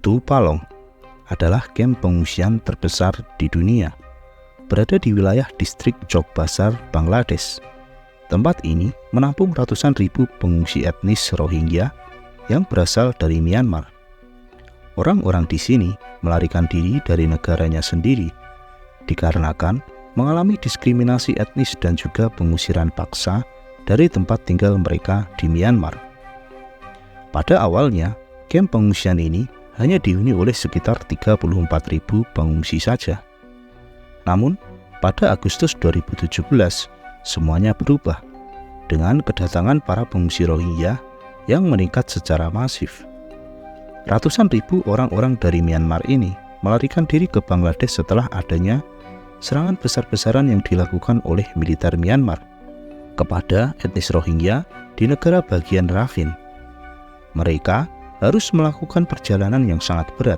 Kutu Palong adalah kamp pengungsian terbesar di dunia, berada di wilayah distrik Cox's Bazar, Bangladesh. Tempat ini menampung ratusan ribu pengungsi etnis Rohingya yang berasal dari Myanmar. Orang-orang di sini melarikan diri dari negaranya sendiri dikarenakan mengalami diskriminasi etnis dan juga pengusiran paksa dari tempat tinggal mereka di Myanmar. Pada awalnya, kamp pengungsian ini hanya dihuni oleh sekitar 34.000 pengungsi saja. Namun, pada Agustus 2017, semuanya berubah dengan kedatangan para pengungsi Rohingya yang meningkat secara masif. Ratusan ribu orang-orang dari Myanmar ini melarikan diri ke Bangladesh setelah adanya serangan besar-besaran yang dilakukan oleh militer Myanmar kepada etnis Rohingya di negara bagian Rakhine. Mereka harus melakukan perjalanan yang sangat berat,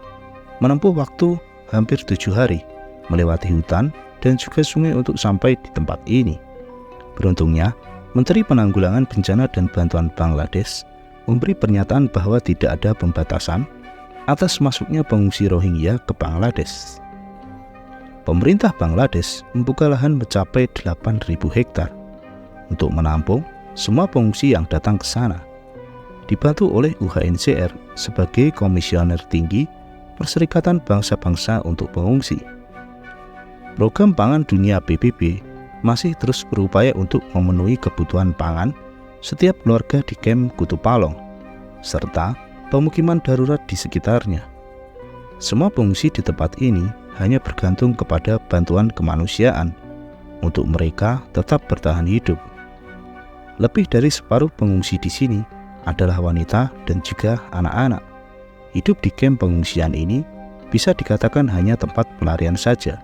menempuh waktu hampir 7 hari, melewati hutan dan juga sungai untuk sampai di tempat ini. Beruntungnya, Menteri Penanggulangan Bencana dan Bantuan Bangladesh memberi pernyataan bahwa tidak ada pembatasan atas masuknya pengungsi Rohingya ke Bangladesh. Pemerintah Bangladesh membuka lahan mencapai 8.000 hektar untuk menampung semua pengungsi yang datang ke sana, dibantu oleh UNHCR sebagai Komisioner Tinggi Perserikatan Bangsa-Bangsa untuk Pengungsi. Program Pangan Dunia PBB masih terus berupaya untuk memenuhi kebutuhan pangan setiap keluarga di kamp Kutu Palong, serta pemukiman darurat di sekitarnya. Semua pengungsi di tempat ini hanya bergantung kepada bantuan kemanusiaan untuk mereka tetap bertahan hidup. Lebih dari separuh pengungsi di sini adalah wanita dan juga anak-anak. Hidup di kamp pengungsian ini bisa dikatakan hanya tempat pelarian saja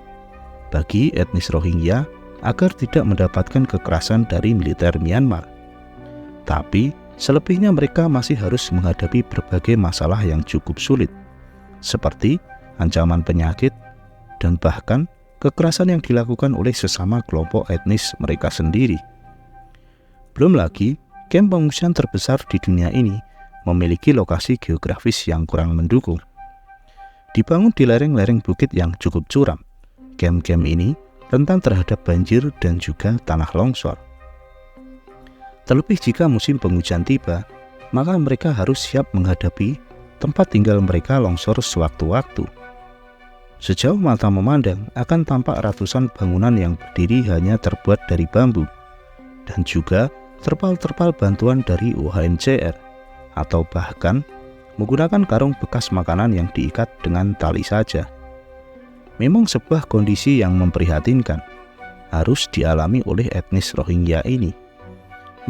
bagi etnis Rohingya agar tidak mendapatkan kekerasan dari militer Myanmar. Tapi selebihnya mereka masih harus menghadapi berbagai masalah yang cukup sulit, seperti ancaman penyakit dan bahkan kekerasan yang dilakukan oleh sesama kelompok etnis mereka sendiri. Belum lagi, kamp pengungsian terbesar di dunia ini memiliki lokasi geografis yang kurang mendukung. Dibangun di lereng-lereng bukit yang cukup curam, kamp-kamp ini rentan terhadap banjir dan juga tanah longsor. Terlebih jika musim penghujan tiba, maka mereka harus siap menghadapi tempat tinggal mereka longsor sewaktu-waktu. Sejauh mata memandang akan tampak ratusan bangunan yang berdiri hanya terbuat dari bambu, dan juga terpal-terpal bantuan dari UNHCR, atau bahkan menggunakan karung bekas makanan yang diikat dengan tali saja. Memang sebuah kondisi yang memprihatinkan harus dialami oleh etnis Rohingya ini.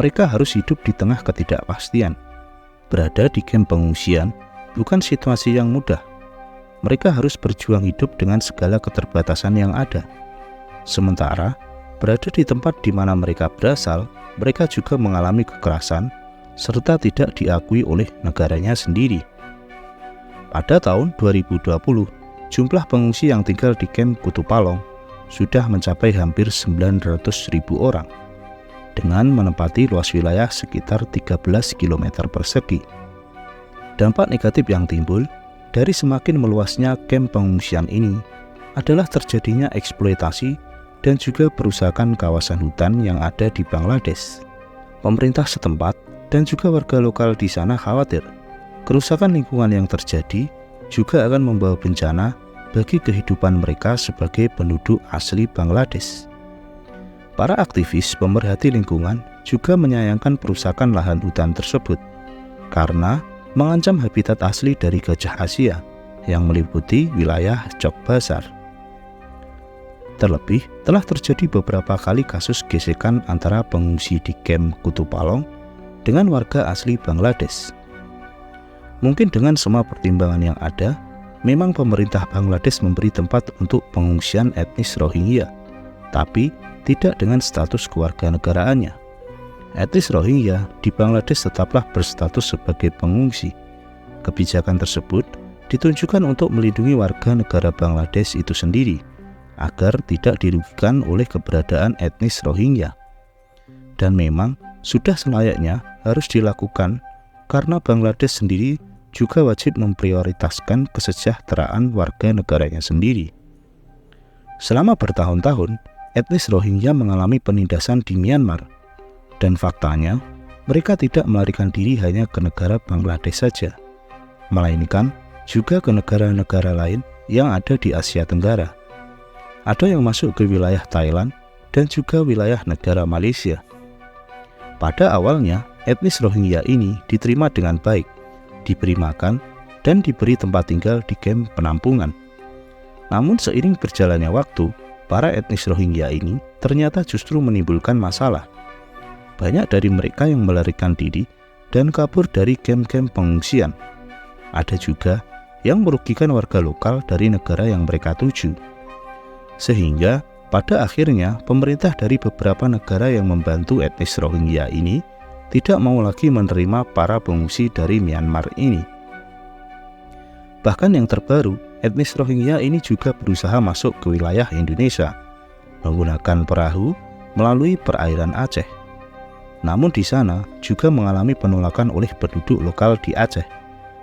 Mereka harus hidup di tengah ketidakpastian. Berada di kamp pengungsian bukan situasi yang mudah. Mereka harus berjuang hidup dengan segala keterbatasan yang ada. Sementara berada di tempat di mana mereka berasal, mereka juga mengalami kekerasan serta tidak diakui oleh negaranya sendiri. Pada tahun 2020, jumlah pengungsi yang tinggal di kamp Kutu Palong sudah mencapai hampir 900.000 orang dengan menempati luas wilayah sekitar 13 km persegi. Dampak negatif yang timbul dari semakin meluasnya kamp pengungsian ini adalah terjadinya eksploitasi dan juga perusakan kawasan hutan yang ada di Bangladesh. Pemerintah setempat dan juga warga lokal di sana khawatir kerusakan lingkungan yang terjadi juga akan membawa bencana bagi kehidupan mereka sebagai penduduk asli Bangladesh. Para aktivis pemerhati lingkungan juga menyayangkan perusakan lahan hutan tersebut karena mengancam habitat asli dari gajah Asia yang meliputi wilayah Cox's Bazar. Terlebih, telah terjadi beberapa kali kasus gesekan antara pengungsi di kamp Kutu Palong dengan warga asli Bangladesh. Mungkin dengan semua pertimbangan yang ada, memang pemerintah Bangladesh memberi tempat untuk pengungsian etnis Rohingya, tapi tidak dengan status kewarganegaraannya. Etnis Rohingya di Bangladesh tetaplah berstatus sebagai pengungsi. Kebijakan tersebut ditunjukkan untuk melindungi warga negara Bangladesh itu sendiri, agar tidak dirugikan oleh keberadaan etnis Rohingya. Dan memang sudah selayaknya harus dilakukan karena Bangladesh sendiri juga wajib memprioritaskan kesejahteraan warga negaranya sendiri. Selama bertahun-tahun, etnis Rohingya mengalami penindasan di Myanmar, dan faktanya mereka tidak melarikan diri hanya ke negara Bangladesh saja, melainkan juga ke negara-negara lain yang ada di Asia Tenggara. Ada yang masuk ke wilayah Thailand dan juga wilayah negara Malaysia. Pada awalnya, etnis Rohingya ini diterima dengan baik, diberi makan, dan diberi tempat tinggal di kamp penampungan. Namun seiring berjalannya waktu, para etnis Rohingya ini ternyata justru menimbulkan masalah. Banyak dari mereka yang melarikan diri dan kabur dari kamp-kamp pengungsian. Ada juga yang merugikan warga lokal dari negara yang mereka tuju. Sehingga pada akhirnya pemerintah dari beberapa negara yang membantu etnis Rohingya ini tidak mau lagi menerima para pengungsi dari Myanmar ini. Bahkan yang terbaru, etnis Rohingya ini juga berusaha masuk ke wilayah Indonesia menggunakan perahu melalui perairan Aceh. Namun di sana juga mengalami penolakan oleh penduduk lokal di Aceh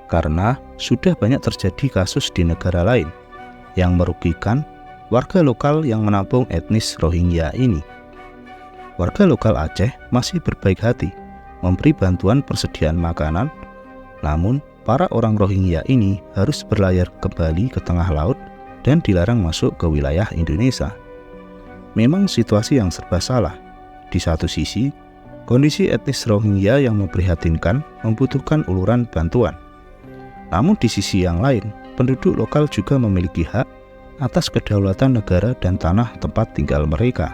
karena sudah banyak terjadi kasus di negara lain yang merugikan warga lokal yang menampung etnis Rohingya ini. Warga lokal Aceh masih berbaik hati memberi bantuan persediaan makanan, namun para orang Rohingya ini harus berlayar kembali ke tengah laut dan dilarang masuk ke wilayah Indonesia. Memang situasi yang serba salah. Di satu sisi, kondisi etnis Rohingya yang memprihatinkan membutuhkan uluran bantuan. Namun di sisi yang lain, penduduk lokal juga memiliki hak atas kedaulatan negara dan tanah tempat tinggal mereka.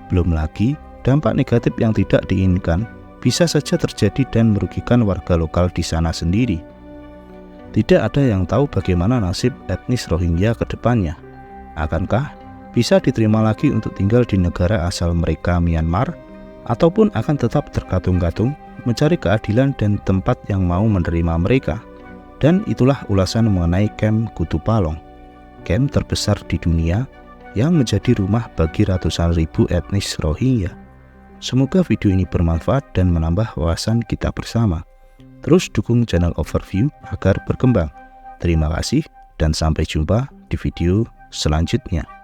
Belum lagi, dampak negatif yang tidak diinginkan bisa saja terjadi dan merugikan warga lokal di sana sendiri. Tidak ada yang tahu bagaimana nasib etnis Rohingya ke depannya. Akankah bisa diterima lagi untuk tinggal di negara asal mereka Myanmar, ataupun akan tetap terkatung-katung mencari keadilan dan tempat yang mau menerima mereka? Dan itulah ulasan mengenai kamp Kutupalong, kamp terbesar di dunia yang menjadi rumah bagi ratusan ribu etnis Rohingya. Semoga video ini bermanfaat dan menambah wawasan kita bersama. Terus dukung channel Overview agar berkembang. Terima kasih dan sampai jumpa di video selanjutnya.